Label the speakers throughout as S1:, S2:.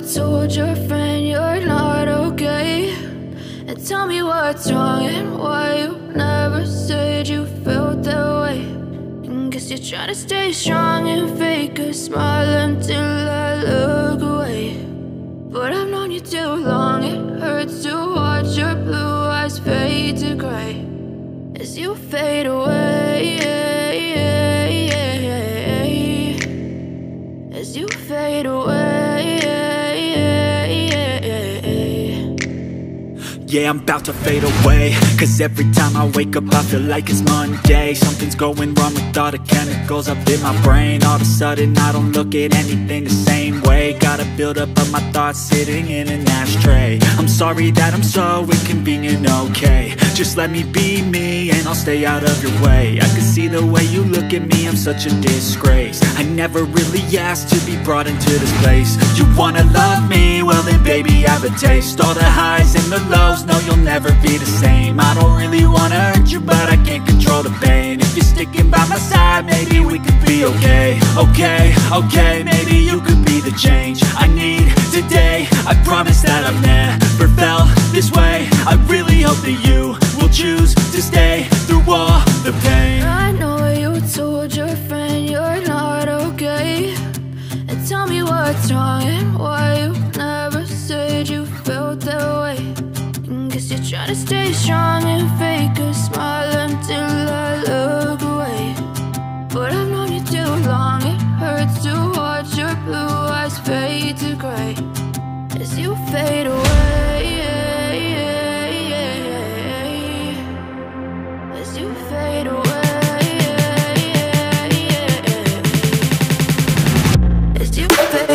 S1: told your friend you're not okay? And tell me what's wrong and why you never said you felt that way. And guess you're trying to stay strong and fake a smile until I look away. But I've known you too long, it hurts to watch your blue eyes fade to gray as you fade away, as you fade away.
S2: Yeah, I'm about to fade away, cause every time I wake up I feel like it's Monday. Something's going wrong with all the chemicals up in my brain. All of a sudden I don't look at anything the same way. Got a buildup of my thoughts sitting in an ashtray. I'm sorry that I'm so inconvenient, okay? Just let me be me and I'll stay out of your way. I can see the way you look at me, I'm such a disgrace. I never really asked to be brought into this place. You wanna love me? Well then baby, have a taste. All the highs and the lows, no, you'll never be the same. I don't really wanna hurt you, but I can't control the pain. If you're sticking by my side, maybe we could be okay. Okay, maybe you could be the change I need today. I promise that I've never felt this way. I really hope that you will choose to stay through all the pain.
S1: I know you told your friend you're not okay. And tell me what's wrong and why you never said you felt that way. Guess you're trying to stay strong and fake a smile until I look away. But I've known you too long, it hurts to watch your blue eyes fade to gray as you fade away, as you fade away, as you fade away.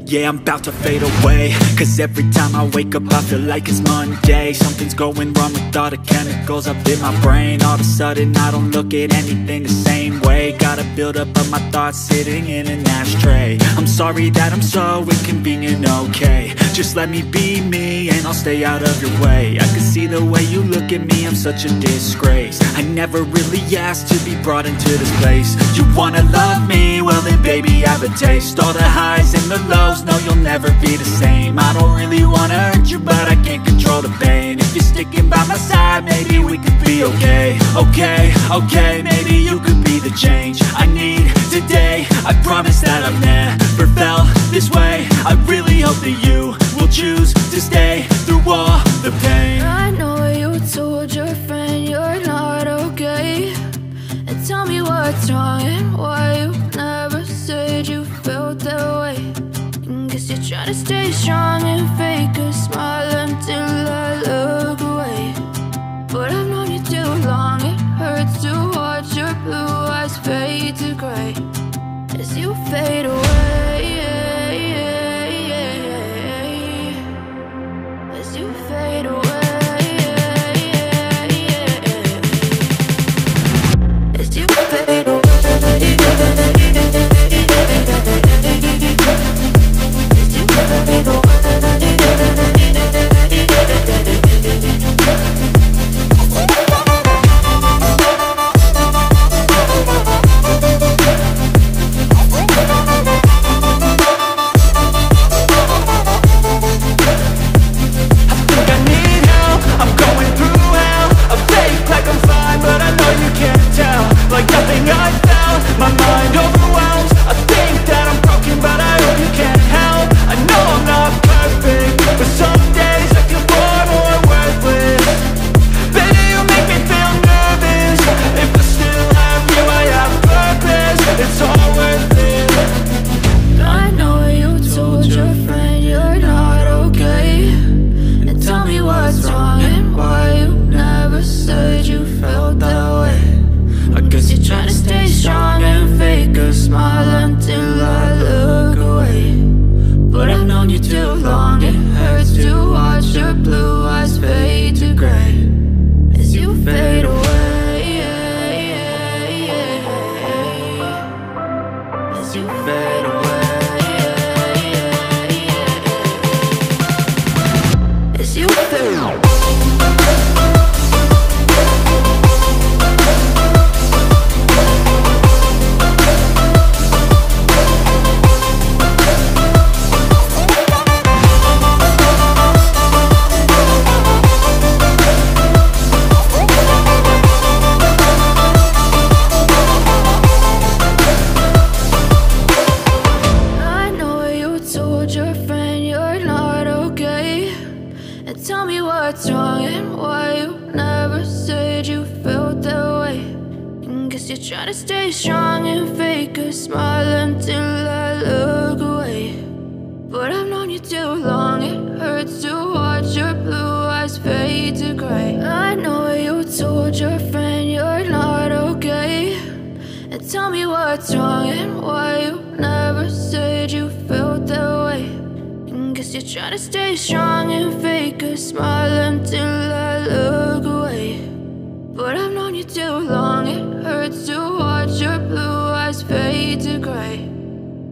S2: Yeah, I'm about to fade away, cause every time I wake up I feel like it's Monday. Something's going wrong with all the chemicals up in my brain. All of a sudden I don't look at anything the same way. Got a buildup of my thoughts sitting in an ashtray. I'm sorry that I'm so inconvenient, okay? Just let me be me and I'll stay out of your way. I can see the way you look at me, I'm such a disgrace. I never really asked to be brought into this place. You wanna love me? Well then baby, I have a taste. All the highs and the lows, no you'll never be the same. I don't really wanna hurt you, but I can't control the pain. If you're sticking by my side, maybe we could be okay. Okay, maybe you could be the change I need today. I promise that I've never felt this way. I really hope that you will choose to stay through all the pain.
S1: I know you told your friend you're not okay, and tell me what's wrong and why you never said you felt that way. Guess you're trying to stay strong and fake a smile until I look away. But I've known you too long, it hurts to watch your blue eyes fade to gray as you fade away.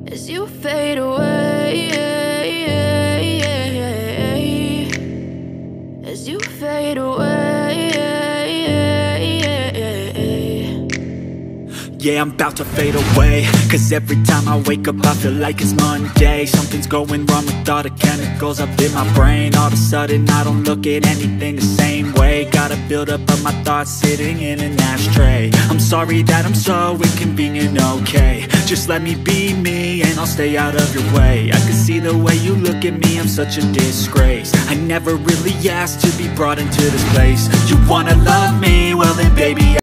S1: As you fade away. As you fade away.
S2: Yeah, I'm about to fade away, cause every time I wake up I feel like it's Monday. Something's going wrong with all the chemicals up in my brain. All of a sudden I don't look at anything the same way. Gotta build up of my thoughts sitting in an ashtray. I'm sorry that I'm so inconvenient, okay? Just let me be me and I'll stay out of your way. I can see the way you look at me, I'm such a disgrace. I never really asked to be brought into this place. You wanna love me? Well then baby